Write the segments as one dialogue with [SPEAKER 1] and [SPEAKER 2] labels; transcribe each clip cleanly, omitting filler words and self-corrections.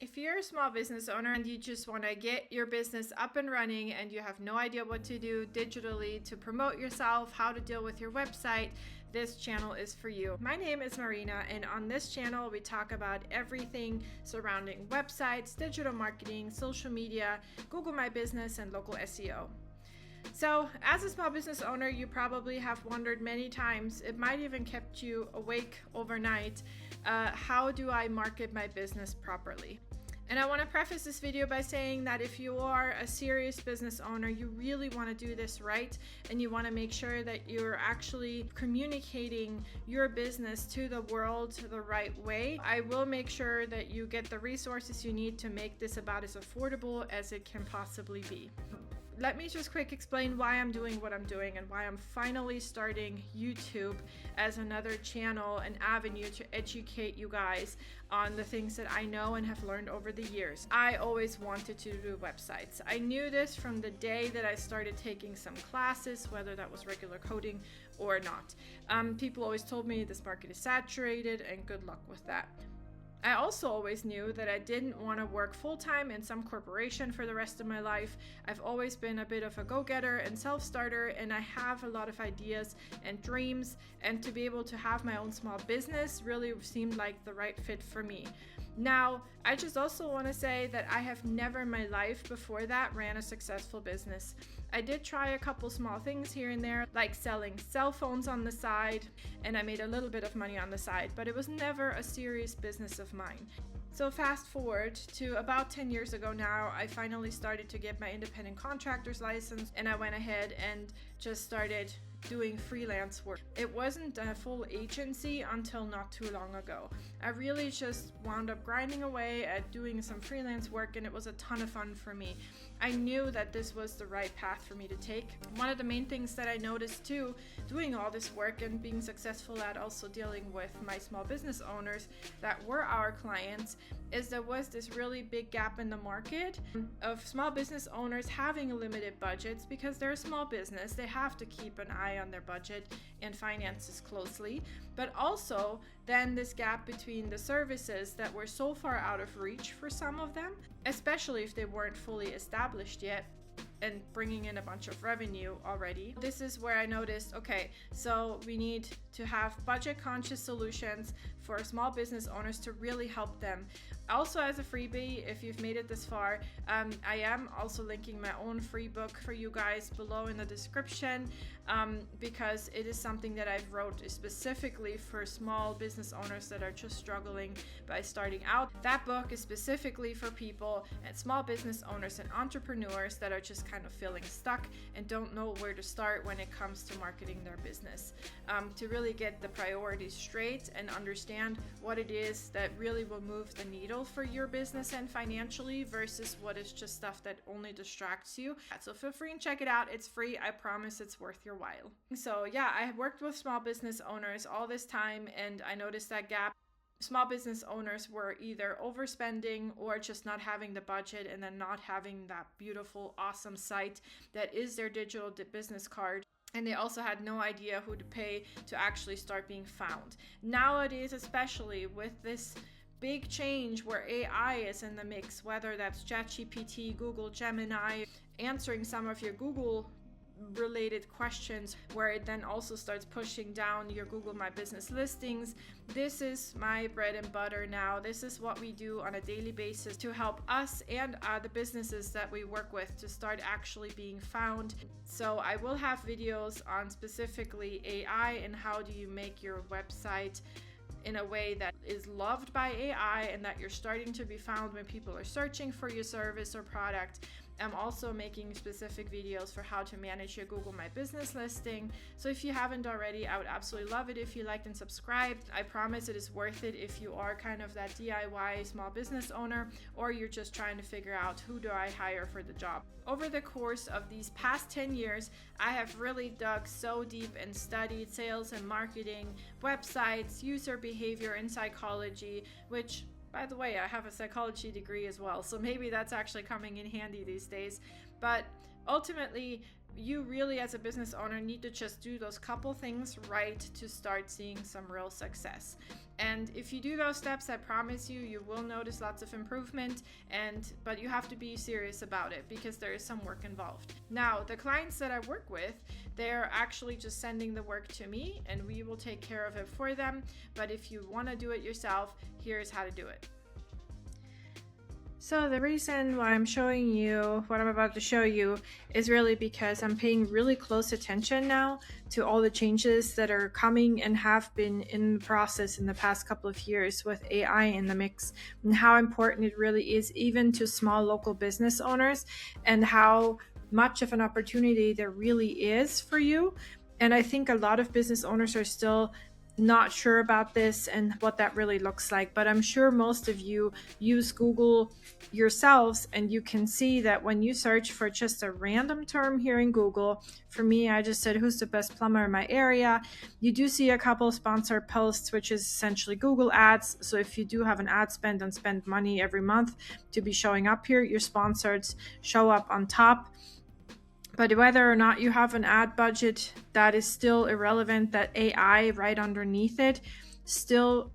[SPEAKER 1] If you're a small business owner and you just want to get your business up and running and you have no idea what to do digitally to promote yourself, how to deal with your website, this channel is for you. My name is Marina, and on this channel we talk about everything surrounding websites, digital marketing, social media, Google My Business, and local SEO. So as a small business owner, you probably have wondered many times, it might even kept you awake overnight, how do I market my business properly? And I want to preface this video by saying that if you are a serious business owner, you really want to do this right, and you want to make sure that you're actually communicating your business to the world the right way. I will make sure that you get the resources you need to make this about as affordable as it can possibly be. Let me just quick explain why I'm doing what I'm doing and why I'm finally starting YouTube as another channel, an avenue to educate you guys on the things that I know and have learned over the years. I always wanted to do websites. I knew this from the day that I started taking some classes, whether that was regular coding or not. People always told me this market is saturated and good luck with that. I also always knew that I didn't want to work full-time in some corporation for the rest of my life. I've always been a bit of a go-getter and self-starter, and I have a lot of ideas and dreams, and to be able to have my own small business really seemed like the right fit for me. Now, I just also want to say that I have never in my life before that ran a successful business. I did try a couple small things here and there, like selling cell phones on the side, and I made a little bit of money on the side, but it was never a serious business of mine. So fast forward to about 10 years ago now, I finally started to get my independent contractor's license, and I went ahead and just started doing freelance work. It wasn't a full agency until not too long ago. I really just wound up grinding away at doing some freelance work, and it was a ton of fun for me. I knew that this was the right path for me to take. One of the main things that I noticed too, doing all this work and being successful at also dealing with my small business owners that were our clients, is there was this really big gap in the market of small business owners having limited budgets because they're a small business. They have to keep an eye on their budget and finances closely, but also then this gap between the services that were so far out of reach for some of them, especially if they weren't fully established yet and bringing in a bunch of revenue already. This is where I noticed, okay, so we need to have budget conscious solutions for small business owners to really help them. Also, as a freebie, if you've made it this far, I am also linking my own free book for you guys below in the description, because it is something that I've wrote specifically for small business owners that are just struggling by starting out. That book is specifically for people and small business owners and entrepreneurs that are just kind of feeling stuck and don't know where to start when it comes to marketing their business, to really get the priorities straight and understand what it is that really will move the needle for your business and financially versus what is just stuff that only distracts you. So feel free and check it out. It's free. I promise it's worth your while. So yeah, I have worked with small business owners all this time, and I noticed that gap. Small business owners were either overspending or just not having the budget, and then not having that beautiful, awesome site that is their digital business card. And they also had no idea who to pay to actually start being found. Nowadays, especially with this big change where AI is in the mix, whether that's ChatGPT, Google Gemini, answering some of your Google related questions, where it then also starts pushing down your Google My Business listings. This is my bread and butter now. This is what we do on a daily basis to help us and the businesses that we work with to start actually being found. So I will have videos on specifically AI and how do you make your website in a way that is loved by AI and that you're starting to be found when people are searching for your service or product. I'm also making specific videos for how to manage your Google My Business listing. So if you haven't already, I would absolutely love it if you liked and subscribed. I promise it is worth it if you are kind of that DIY small business owner, or you're just trying to figure out who do I hire for the job. Over the course of these past 10 years, I have really dug so deep and studied sales and marketing, websites, user behavior, and psychology, which, by the way, I have a psychology degree as well, so maybe that's actually coming in handy these days. But ultimately, you really as a business owner need to just do those couple things right to start seeing some real success. And if you do those steps, I promise you, you will notice lots of improvement, but you have to be serious about it because there is some work involved. Now, the clients that I work with, they're actually just sending the work to me and we will take care of it for them. But if you want to do it yourself, here's how to do it. So the reason why I'm showing you what I'm about to show you is really because I'm paying really close attention now to all the changes that are coming and have been in the process in the past couple of years with AI in the mix, and how important it really is even to small local business owners, and how much of an opportunity there really is for you. And I think a lot of business owners are still not sure about this and what that really looks like, but I'm sure most of you use Google yourselves, and you can see that when you search for just a random term here in Google, for me, I just said who's the best plumber in my area, you do see a couple sponsored posts, which is essentially Google ads. So if you do have an ad spend and spend money every month to be showing up here, your sponsored show up on top. But whether or not you have an ad budget, that is still irrelevant. That AI right underneath it, still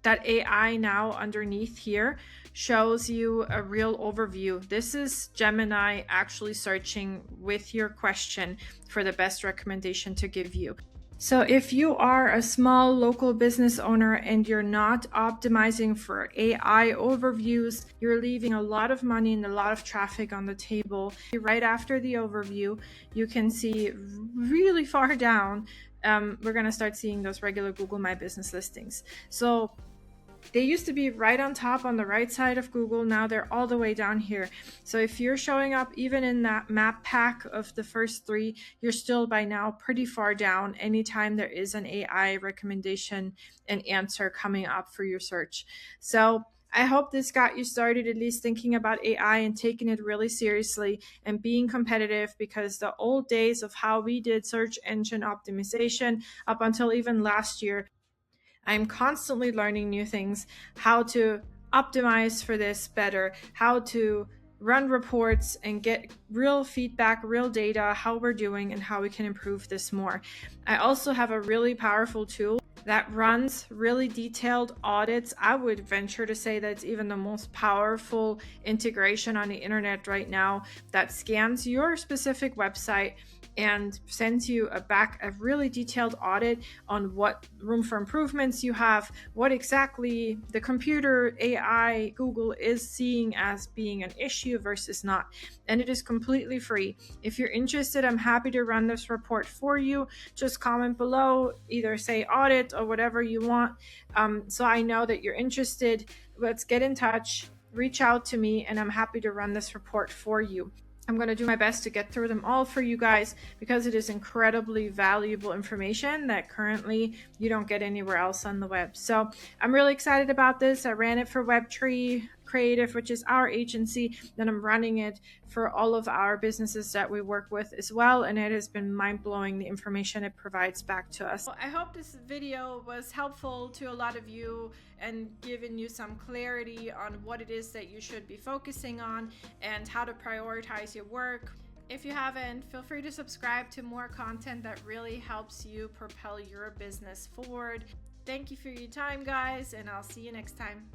[SPEAKER 1] that AI now underneath here shows you a real overview. This is Gemini actually searching with your question for the best recommendation to give you. So if you are a small local business owner and you're not optimizing for AI overviews, you're leaving a lot of money and a lot of traffic on the table. Right after the overview, you can see really far down, we're going to start seeing those regular Google My Business listings. So they used to be right on top on the right side of Google. Now they're all the way down here. So if you're showing up even in that map pack of the first three, you're still by now pretty far down anytime there is an AI recommendation and answer coming up for your search. So I hope this got you started at least thinking about AI and taking it really seriously and being competitive, because the old days of how we did search engine optimization up until even last year, I'm constantly learning new things, how to optimize for this better, how to run reports and get real feedback, real data, how we're doing and how we can improve this more. I also have a really powerful tool that runs really detailed audits. I would venture to say that's even the most powerful integration on the internet right now, that scans your specific website and sends you a really detailed audit on what room for improvements you have, what exactly the computer AI Google is seeing as being an issue versus not. And it is completely free. If you're interested, I'm happy to run this report for you. Just comment below, either say audit or whatever you want. So I know that you're interested. Let's get in touch, reach out to me, and I'm happy to run this report for you. I'm going to do my best to get through them all for you guys, because it is incredibly valuable information that currently you don't get anywhere else on the web. So I'm really excited about this. I ran it for Webtree Creative, which is our agency. Then I'm running it for all of our businesses that we work with as well. And it has been mind-blowing, the information it provides back to us. Well, I hope this video was helpful to a lot of you and given you some clarity on what it is that you should be focusing on and how to prioritize your work. If you haven't, feel free to subscribe to more content that really helps you propel your business forward. Thank you for your time, guys, and I'll see you next time.